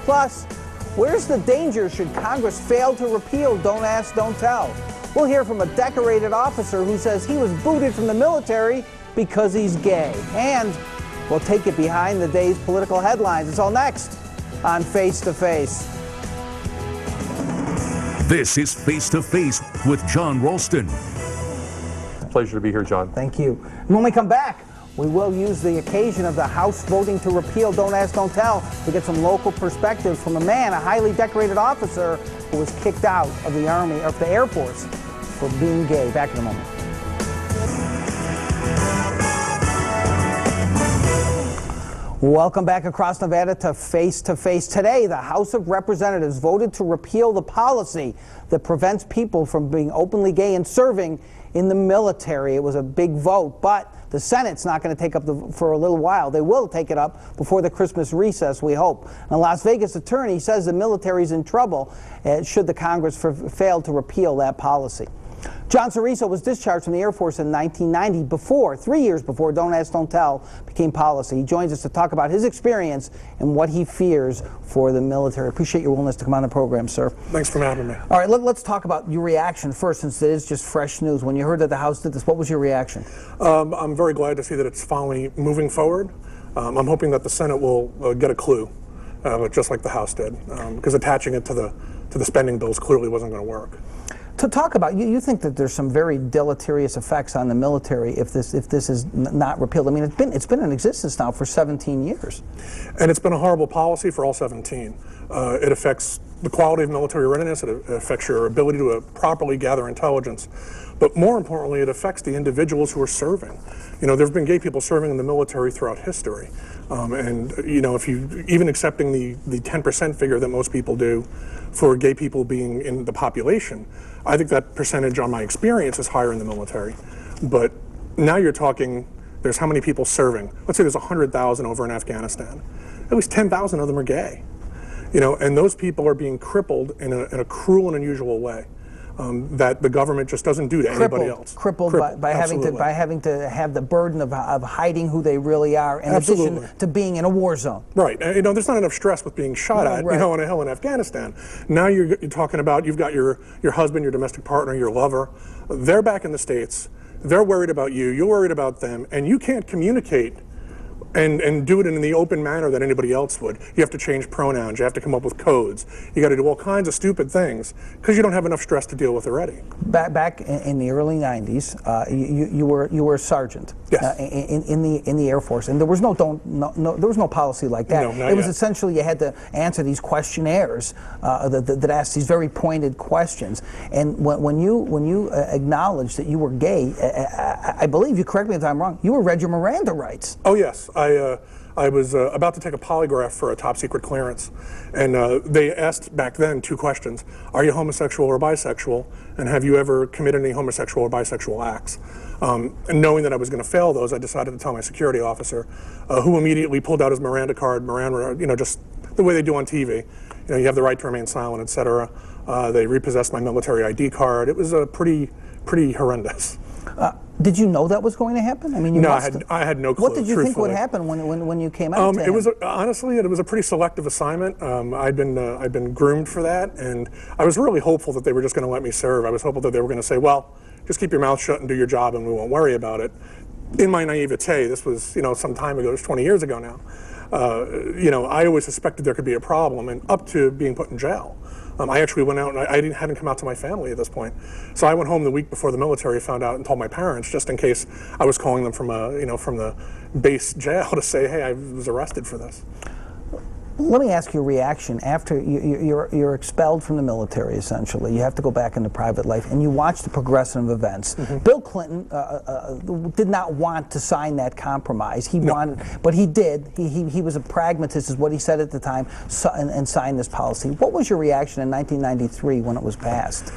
Plus, where's the danger should Congress fail to repeal Don't Ask, Don't Tell? We'll hear from a decorated officer who says he was booted from the military because he's gay. And we'll take it behind the day's political headlines. It's all next on Face to Face. This is Face to Face with John Ralston. Pleasure to be here, John. Thank you. And when we come back, we will use the occasion of the House voting to repeal Don't Ask, Don't Tell to get some local perspective from a man, a highly decorated officer who was kicked out of the Army, of the Air Force, for being gay. Back in a moment. Welcome back across Nevada to Face to Face. Today, the House of Representatives voted to repeal the policy that prevents people from being openly gay and serving in the military. It was a big vote, but the Senate's not going to take up for a little while. They will take it up before the Christmas recess, we hope. A Las Vegas attorney says the military's in trouble should the Congress fail to repeal that policy. John Cereso was discharged from the Air Force in 1990, 3 years before Don't Ask, Don't Tell became policy. He joins us to talk about his experience and what he fears for the military. Appreciate your willingness to come on the program, sir. Thanks for having me. All right, let's talk about your reaction first, since it is just fresh news. When you heard that the House did this, what was your reaction? I'm very glad to see that it's finally moving forward. I'm hoping that the Senate will get a clue, just like the House did, because attaching it to the spending bills clearly wasn't going to work. To talk about, you think that there's some very deleterious effects on the military if this is not repealed. I mean, it's been in existence now for 17 years. And it's been a horrible policy for all 17. It affects the quality of military readiness. It affects your ability to properly gather intelligence. But more importantly, it affects the individuals who are serving. You know, there have been gay people serving in the military throughout history. And, you know, if you, even accepting the 10% figure that most people do for gay people being in the population, I think that percentage on my experience is higher in the military. But now you're talking, there's how many people serving? Let's say there's 100,000 over in Afghanistan. At least 10,000 of them are gay. You know, and those people are being crippled in a cruel and unusual way. That the government just doesn't do to anybody else. Crippled by having to have the burden of hiding who they really are, in addition to being in a war zone. Right. You know, there's not enough stress with being shot at, you know, on a hill in Afghanistan. Now you're talking about, you've got your husband, your domestic partner, your lover. They're back in the States. They're worried about you. You're worried about them, and you can't communicate and do it in the open manner that anybody else would. You have to change pronouns. You have to come up with codes. You got to do all kinds of stupid things because you don't have enough stress to deal with already. Back in the early 90s, you were a sergeant. Yes. In the Air Force, and there was no policy like that. No, it was essentially you had to answer these questionnaires that asked these very pointed questions. And when you acknowledged that you were gay, I believe, you correct me if I'm wrong, you were read your Miranda rights. Oh yes, I was about to take a polygraph for a top secret clearance, and they asked back then 2 questions: are you homosexual or bisexual, and have you ever committed any homosexual or bisexual acts? And knowing that I was going to fail those, I decided to tell my security officer, who immediately pulled out his Miranda card. Miranda, you know, just the way they do on TV. You know, you have the right to remain silent, etc. They repossessed my military ID card. It was pretty horrendous. Did you know that was going to happen? I mean, no, I had no clue. What did you think would happen when you came out? It was honestly, it was a pretty selective assignment. I'd been groomed for that, and I was really hopeful that they were just going to let me serve. I was hopeful that they were going to say, "Well, just keep your mouth shut and do your job, and we won't worry about it." In my naivete, this was, you know, some time ago. It was 20 years ago now. You know, I always suspected there could be a problem, and up to being put in jail. I actually went out, and I hadn't come out to my family at this point. So I went home the week before the military found out and told my parents, just in case I was calling them from the base jail to say, hey, I was arrested for this. Let me ask your reaction after you're expelled from the military, essentially. You have to go back into private life, and you watch the progression of events. Mm-hmm. Bill Clinton did not want to sign that compromise. He wanted, but he did. He was a pragmatist, is what he said at the time, and signed this policy. What was your reaction in 1993 when it was passed?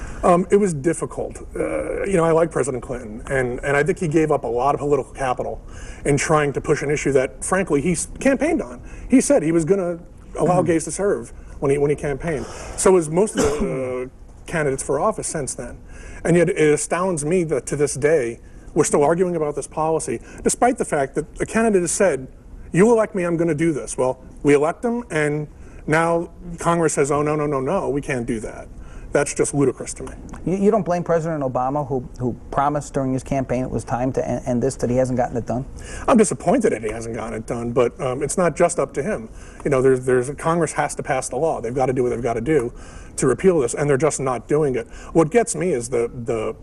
It was difficult. You know, I like President Clinton, and I think he gave up a lot of political capital in trying to push an issue that, frankly, he campaigned on. He said he was going to allow gays to serve when he campaigned. So as most of the candidates for office since then. And yet it astounds me that to this day, we're still arguing about this policy, despite the fact that the candidate has said, you elect me, I'm going to do this. Well, we elect him, and Now Congress says, oh, no, we can't do that. That's just ludicrous to me. You don't blame President Obama, who promised during his campaign it was time to end this, that he hasn't gotten it done? I'm disappointed that he hasn't gotten it done, but it's not just up to him. You know, Congress has to pass the law. They've got to do what they've got to do to repeal this, and they're just not doing it. What gets me is the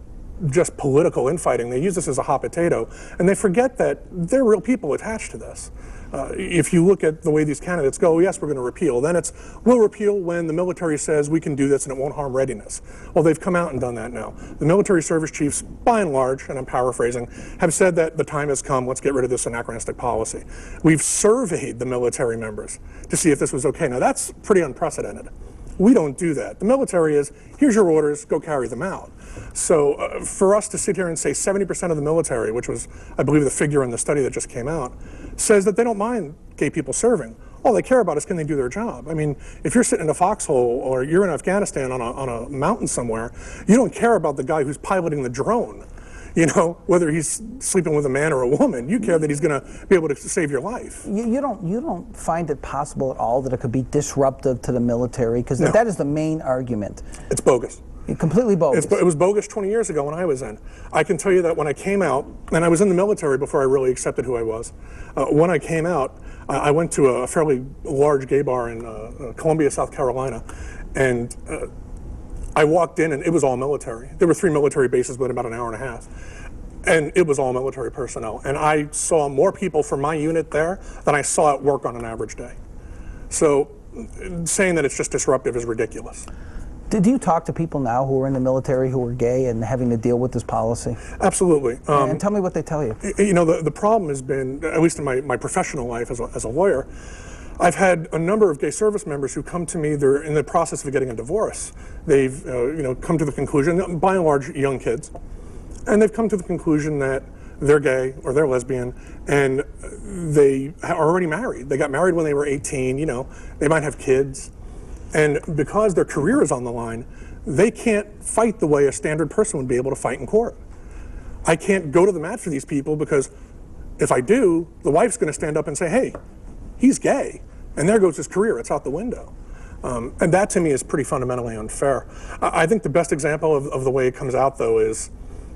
just political infighting. They use this as a hot potato, and they forget that there are real people attached to this. If you look at the way these candidates go, yes, we're going to repeal. Then it's, we'll repeal when the military says we can do this and it won't harm readiness. Well, they've come out and done that now. The military service chiefs, by and large, and I'm paraphrasing, have said that the time has come, let's get rid of this anachronistic policy. We've surveyed the military members to see if this was okay. Now, that's pretty unprecedented. We don't do that. The military is, here's your orders, go carry them out. So for us to sit here and say 70% of the military, which was, I believe, the figure in the study that just came out, says that they don't mind gay people serving. All they care about is can they do their job. I mean, if you're sitting in a foxhole or you're in Afghanistan on a mountain somewhere, you don't care about the guy who's piloting the drone. You know, whether he's sleeping with a man or a woman, you care that he's going to be able to save your life. You don't find it possible at all that it could be disruptive to the military? Because that is the main argument. It's bogus. Completely bogus. It was bogus 20 years ago when I was in. I can tell you that when I came out, and I was in the military before I really accepted who I was. When I came out, I went to a fairly large gay bar in Columbia, South Carolina, and I walked in and it was all military. There were 3 military bases within about an hour and a half. And it was all military personnel. And I saw more people from my unit there than I saw at work on an average day. So saying that it's just disruptive is ridiculous. Do you talk to people now who are in the military who are gay and having to deal with this policy? Absolutely. And tell me what they tell you. You know, the problem has been, at least in my professional life as a lawyer, I've had a number of gay service members who come to me, they're in the process of getting a divorce. They've come to the conclusion, by and large young kids, and they've come to the conclusion that they're gay or they're lesbian, and they are already married. They got married when they were 18, they might have kids. And because their career is on the line, they can't fight the way a standard person would be able to fight in court. I can't go to the mat for these people because if I do, the wife's going to stand up and say, hey, he's gay, and there goes his career. It's out the window. And that to me is pretty fundamentally unfair. I think the best example of the way it comes out, though, is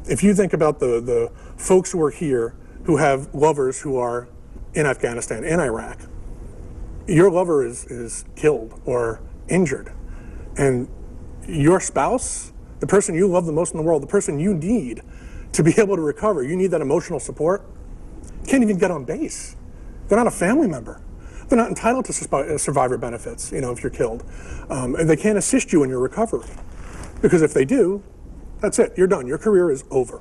if you think about the folks who are here who have lovers who are in Afghanistan, in Iraq, your lover is killed or injured, and your spouse, the person you love the most in the world, the person you need to be able to recover, you need that emotional support, can't even get on base. They're not a family member. They're not entitled to survivor benefits, if you're killed. And they can't assist you in your recovery. Because if they do, that's it, you're done. Your career is over.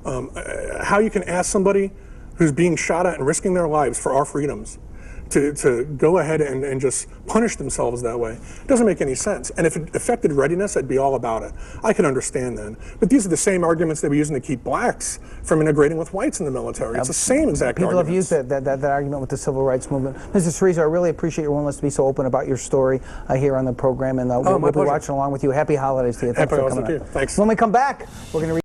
How you can ask somebody who's being shot at and risking their lives for our freedoms to go ahead and just punish themselves that way doesn't make any sense. And if it affected readiness, I'd be all about it. I can understand then. But these are the same arguments they were using to keep blacks from integrating with whites in the military. It's the same exact argument. People have used that argument with the civil rights movement. Mr. Cereso, I really appreciate your willingness to be so open about your story here on the program, and we'll be watching along with you. Happy holidays to you. Thanks for coming on. Thanks. When we come back, we're going to